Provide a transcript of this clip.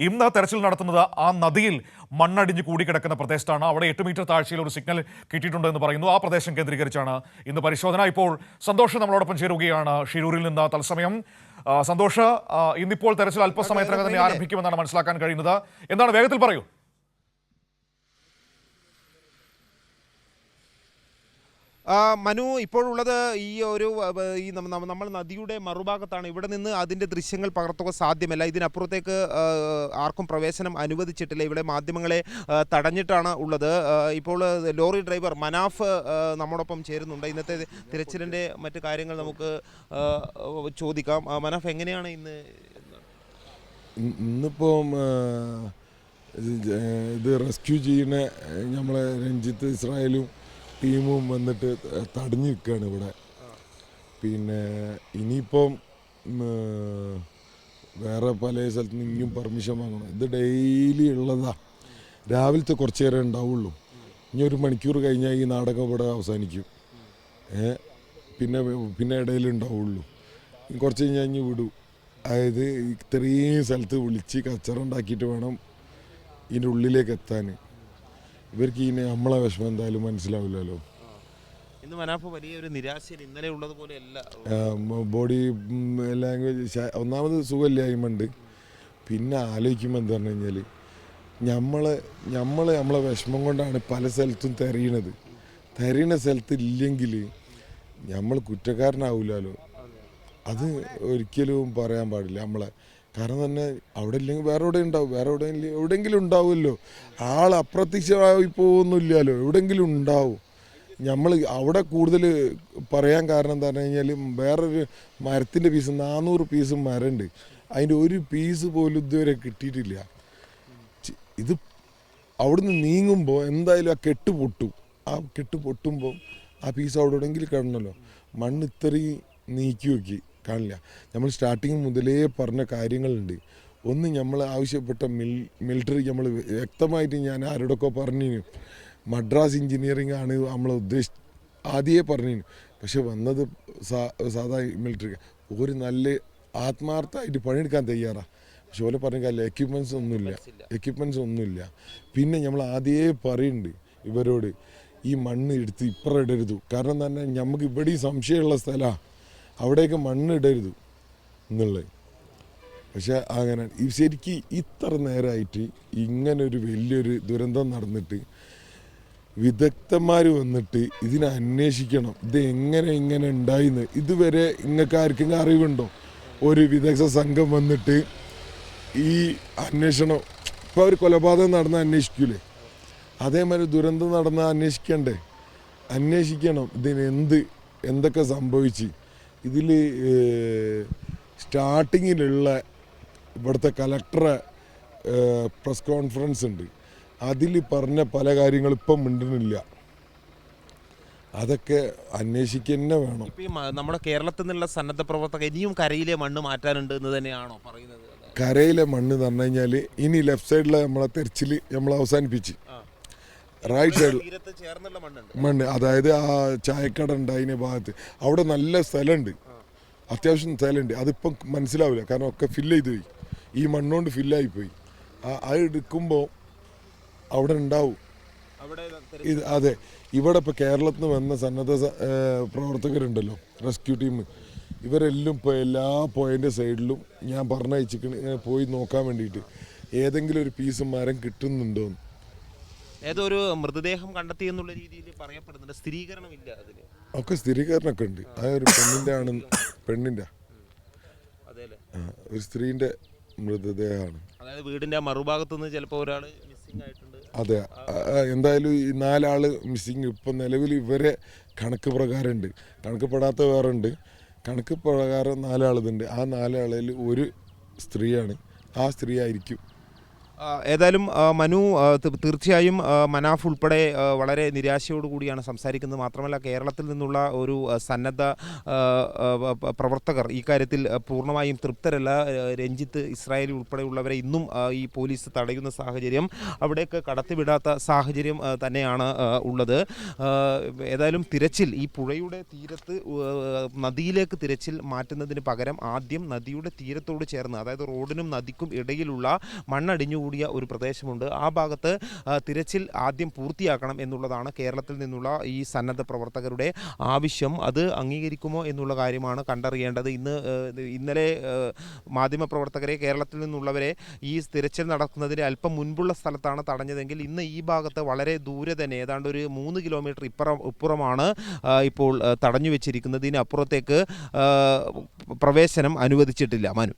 ഇന്ന് തെരച്ചിൽ നടത്തുന്നത് ആ നദിയിൽ മണ്ണടിഞ്ഞ് കൂടിക്കിടക്കുന്ന പ്രദേശത്താണ്. അവിടെ 8 മീറ്റർ താഴ്ചയിൽ ഒരു സിഗ്നൽ കിട്ടിയിട്ടുണ്ടെന്ന് പറയുന്നു. ആ പ്രദേശം കേന്ദ്രീകരിച്ചാണ് ഇന്ന് പരിശോധന. ഇപ്പോൾ സന്തോഷ് നമ്മളോടൊപ്പം ചേരുകയാണ് ഷിരൂരിൽ നിന്ന് തത്സമയം. സന്തോഷ്, ഇന്നിപ്പോൾ തെരച്ചിൽ അല്പസമയത്തിനകം തന്നെ ആരംഭിക്കുമെന്നാണ് മനസ്സിലാക്കാൻ കഴിയുന്നത്. എന്താണ്, വേഗത്തിൽ പറയൂ. മനു, ഇപ്പോഴുള്ളത് നമ്മൾ നദിയുടെ മറുഭാഗത്താണ്. ഇവിടെ നിന്ന് അതിൻ്റെ ദൃശ്യങ്ങൾ പകർത്തുക സാധ്യമല്ല. ഇതിനപ്പുറത്തേക്ക് ആർക്കും പ്രവേശനം അനുവദിച്ചിട്ടില്ല. ഇവിടെ മാധ്യമങ്ങളെ തടഞ്ഞിട്ടാണ് ഉള്ളത്. ഇപ്പോൾ ലോറി ഡ്രൈവർ മനാഫ് നമ്മോടൊപ്പം ചേരുന്നുണ്ട്. ഇന്നത്തെ തിരച്ചിലിൻ്റെ മറ്റു കാര്യങ്ങൾ നമുക്ക് ചോദിക്കാം. മനാഫ്, എങ്ങനെയാണ് ഇന്നിപ്പോൾ ഇത് റെസ്ക്യൂ ചെയ്യുന്ന നമ്മളെ രഞ്ജിത്ത് ഇസ്രായേലും ടീമും വന്നിട്ട് തടഞ്ഞു നിൽക്കുകയാണ് ഇവിടെ. പിന്നെ ഇനിയിപ്പം വേറെ പല സ്ഥലത്ത് നിന്ന് ഇനിയും പെർമിഷൻ വാങ്ങണം. ഇത് ഡെയിലി ഉള്ളതാ. രാവിലത്തെ കുറച്ച് നേരം ഉണ്ടാവുള്ളൂ. ഇനി 1 മണിക്കൂർ കഴിഞ്ഞാൽ ഈ നാടകം ഇവിടെ അവസാനിക്കും. പിന്നെ ഇടയിലുണ്ടാവുള്ളൂ. കുറച്ച് കഴിഞ്ഞാൽ ഇനി വിടും. അതായത് ഇത്രയും സ്ഥലത്ത് വിളിച്ച് കച്ചറ ഉണ്ടാക്കിയിട്ട് വേണം ഇതിൻ്റെ ഉള്ളിലേക്ക് എത്താൻ. ഇവർക്ക് ഈ നമ്മളെ വിഷമം എന്തായാലും മനസ്സിലാവില്ലല്ലോ. ഇന്ന് മനാഫ് വലിയൊരു നിരാശയിൽ ഇന്നലെ ഉള്ളതുപോലെ ബോഡി ലാംഗ്വേജ് ഒന്നാമത് സുഖമില്ലായ്മയുണ്ട്. പിന്നെ ആലോചിക്കുമ്പോൾ എന്താ പറഞ്ഞു കഴിഞ്ഞാൽ നമ്മളെ വിഷമം കൊണ്ടാണ് പല സ്ഥലത്തും തെരയണ സ്ഥലത്ത് ഇല്ലെങ്കിൽ നമ്മൾ കുറ്റക്കാരനാവില്ലല്ലോ. അത് ഒരിക്കലും പറയാൻ പാടില്ല നമ്മളെ. കാരണം തന്നെ അവിടെ ഇല്ലെങ്കിൽ വേറെ എവിടെ ഉണ്ടാവും, എവിടെയെങ്കിലും ഉണ്ടാവുമല്ലോ. ആൾ അപ്രത്യക്ഷമായി പോകുന്നില്ലല്ലോ, എവിടെയെങ്കിലും ഉണ്ടാവും. നമ്മൾ അവിടെ കൂടുതൽ പറയാൻ കാരണം എന്താ പറഞ്ഞു കഴിഞ്ഞാൽ വേറൊരു മരത്തിൻ്റെ പീസ് 400 പീസ് മരമുണ്ട്. അതിൻ്റെ ഒരു പീസ് പോലും ഇതുവരെ കിട്ടിയിട്ടില്ല. ഇത് അവിടുന്ന് നീങ്ങുമ്പോൾ എന്തായാലും ആ കെട്ട് പൊട്ടും. ആ കെട്ട് പൊട്ടുമ്പോൾ ആ പീസ് അവിടെ എവിടെയെങ്കിലും കിടന്നല്ലോ. മണ്ണ് ഇത്രയും നീക്കി നോക്കി കാണില്ല. നമ്മൾ സ്റ്റാർട്ടിങ് മുതലേ പറഞ്ഞ കാര്യങ്ങളുണ്ട്. ഒന്ന്, നമ്മൾ ആവശ്യപ്പെട്ട മിലിറ്ററി നമ്മൾ വ്യക്തമായിട്ട് ഞാൻ ആരോടൊക്കെ പറഞ്ഞു. മദ്രാസ് എഞ്ചിനീയറിംഗ് ആണ് നമ്മൾ ആദ്യമേ പറഞ്ഞു. പക്ഷെ വന്നത് സാധാ മിലിറ്ററി. ഒരു നല്ല ആത്മാർത്ഥമായിട്ട് പണിയെടുക്കാൻ തയ്യാറാണ്. പക്ഷെ ഓലെ പറഞ്ഞ കാര്യം എക്യുപ്മെൻറ്റ്സ് ഒന്നുമില്ല. പിന്നെ നമ്മൾ ആദ്യമേ പറയുന്നുണ്ട് ഇവരോട്, ഈ മണ്ണ് എടുത്ത് ഇപ്പുറം ഇടരുത്. കാരണം തന്നെ നമുക്ക് ഇവിടെ സംശയമുള്ള സ്ഥലമാണ്, അവിടേക്ക് മണ്ണ് ഇടരുത് എന്നുള്ളത്. പക്ഷെ അങ്ങനെ ശരിക്കും ഇത്ര നേരമായിട്ട് ഇങ്ങനൊരു വലിയൊരു ദുരന്തം നടന്നിട്ട് വിദഗ്ധന്മാർ വന്നിട്ട് ഇതിനെ അന്വേഷിക്കണം. ഇത് ഇങ്ങനെ ഉണ്ടായിന്ന് ഇതുവരെ നിങ്ങൾക്ക് ആർക്കെങ്കിലും അറിവുണ്ടോ? ഒരു വിദഗ്ധ സംഘം വന്നിട്ട് ഈ അന്വേഷണം, ഇപ്പോൾ അവർ കൊലപാതകം നടന്ന അന്വേഷിക്കൂലേ, അതേമാതിരി ദുരന്തം നടന്ന അന്വേഷിക്കണം. ഇതിന് എന്തൊക്കെ സംഭവിച്ച്. ഇതിൽ സ്റ്റാർട്ടിങ്ങിലുള്ള ഇവിടുത്തെ കലക്ടറെ പ്രസ് കോൺഫറൻസ് ഉണ്ട്. അതിൽ പറഞ്ഞ പല കാര്യങ്ങളും ഇപ്പം മിണ്ടുന്നില്ല. അതൊക്കെ അന്വേഷിക്കുക വേണം. നമ്മുടെ കേരളത്തിൽ നിന്നുള്ള സന്നദ്ധ പ്രവർത്തകർ ഇനിയും കരയിലെ മണ്ണ് മാറ്റാനുണ്ട് എന്ന് തന്നെയാണോ പറയുന്നത്? കരയിലെ മണ്ണ് എന്ന് പറഞ്ഞു കഴിഞ്ഞാൽ ഇനി ലെഫ്റ്റ് സൈഡിലെ നമ്മളെ തെരച്ചിൽ നമ്മൾ അവസാനിപ്പിച്ച് റൈറ്റ് സൈഡിൽ മണ്ണ്, അതായത് ആ ചായക്കട ഉണ്ട് അതിൻ്റെ ഭാഗത്ത്, അവിടെ നല്ല സ്ഥലമുണ്ട്, അത്യാവശ്യം സ്ഥലമുണ്ട്. അതിപ്പം മനസ്സിലാവില്ല, കാരണം ഒക്കെ ഫില്ല് ചെയ്ത് പോയി. ഈ മണ്ണുകൊണ്ട് ഫില്ലായിപ്പോയി. അത് എടുക്കുമ്പോൾ അവിടെ ഉണ്ടാവും. അതെ, ഇവിടെ ഇപ്പോൾ കേരളത്തിൽ നിന്ന് വന്ന സന്നദ്ധ പ്രവർത്തകരുണ്ടല്ലോ, റെസ്ക്യൂ ടീം, ഇവരെല്ലാം ഇപ്പോൾ എല്ലാ പോയിൻ്റെ സൈഡിലും ഞാൻ പറഞ്ഞയച്ചിട്ട് പോയി നോക്കാൻ വേണ്ടിയിട്ട് ഏതെങ്കിലും ഒരു പീസ് മരം കിട്ടുന്നുണ്ടോന്ന്. ഏതൊരു മൃതദേഹം കണ്ടെത്തി എന്നുള്ള രീതിയിൽ പറയപ്പെടുന്നുണ്ട്. സ്ഥിരീകരണമില്ല അതിന്. ഒക്കെ സ്ഥിരീകരണമൊക്കെ ഉണ്ട്. അതൊരു പെണ്ണിൻ്റെ ഒരു സ്ത്രീൻ്റെ മൃതദേഹമാണ്. അതായത് വീടിൻ്റെ മറുഭാഗത്തു നിന്ന് ചിലപ്പോൾ ഒരാൾ മിസ്സിംഗ് ആയിട്ടുണ്ട്. അതെ, എന്തായാലും ഈ 4 ആൾ മിസ്സിങ് ഇപ്പം നിലവിൽ ഇവരെ കണക്ക് പ്രകാരം ഉണ്ട്. കണക്ക് വേറെ ഉണ്ട്. കണക്ക് പ്രകാരം 4 ആളുണ്ട്. ആ 4 ആളിൽ ഒരു സ്ത്രീയാണ്. ആ സ്ത്രീ ആയിരിക്കും ഏതായാലും മനു തീർച്ചയായും മനാഫ് ഉൾപ്പെടെ വളരെ നിരാശയോടുകൂടിയാണ് സംസാരിക്കുന്നത്. മാത്രമല്ല കേരളത്തിൽ നിന്നുള്ള ഒരു സന്നദ്ധ പ്രവർത്തകർ ഈ കാര്യത്തിൽ പൂർണ്ണമായും തൃപ്തരല്ല. രഞ്ജിത്ത്, ഇസ്രായേലി ഉൾപ്പെടെയുള്ളവരെ ഇന്നും ഈ പോലീസ് തടയുന്ന സാഹചര്യം, അവിടേക്ക് കടത്തിവിടാത്ത സാഹചര്യം തന്നെയാണ് ഉള്ളത്. ഏതായാലും തിരച്ചിൽ ഈ പുഴയുടെ തീരത്ത് നദിയിലേക്ക് തിരച്ചിൽ മാറ്റുന്നതിന് പകരം ആദ്യം നദിയുടെ തീരത്തോട് ചേർന്ന്, അതായത് റോഡിനും നദിക്കും ഇടയിലുള്ള മണ്ണടിഞ്ഞുകൂടിയ ഒരു പ്രദേശമുണ്ട്, ആ ഭാഗത്ത് തിരച്ചിൽ ആദ്യം പൂർത്തിയാക്കണം എന്നുള്ളതാണ് കേരളത്തിൽ നിന്നുള്ള ഈ സന്നദ്ധ പ്രവർത്തകരുടെ ആവശ്യം. അത് അംഗീകരിക്കുമോ എന്നുള്ള കാര്യമാണ് കണ്ടറിയേണ്ടത്. ഇന്നലെ മാധ്യമപ്രവർത്തകരെ, കേരളത്തിൽ നിന്നുള്ളവരെ ഈ തിരച്ചിൽ നടക്കുന്നതിന് അല്പം മുൻപുള്ള സ്ഥലത്താണ് തടഞ്ഞതെങ്കിൽ ഇന്ന് ഈ ഭാഗത്ത് വളരെ ദൂരെ തന്നെ ഏതാണ്ട് ഒരു 3 കിലോമീറ്റർ ഇപ്പുറമാണ് ഇപ്പോൾ തടഞ്ഞു വെച്ചിരിക്കുന്നത്. ഇതിനപ്പുറത്തേക്ക് പ്രവേശനം അനുവദിച്ചിട്ടില്ല. മനു.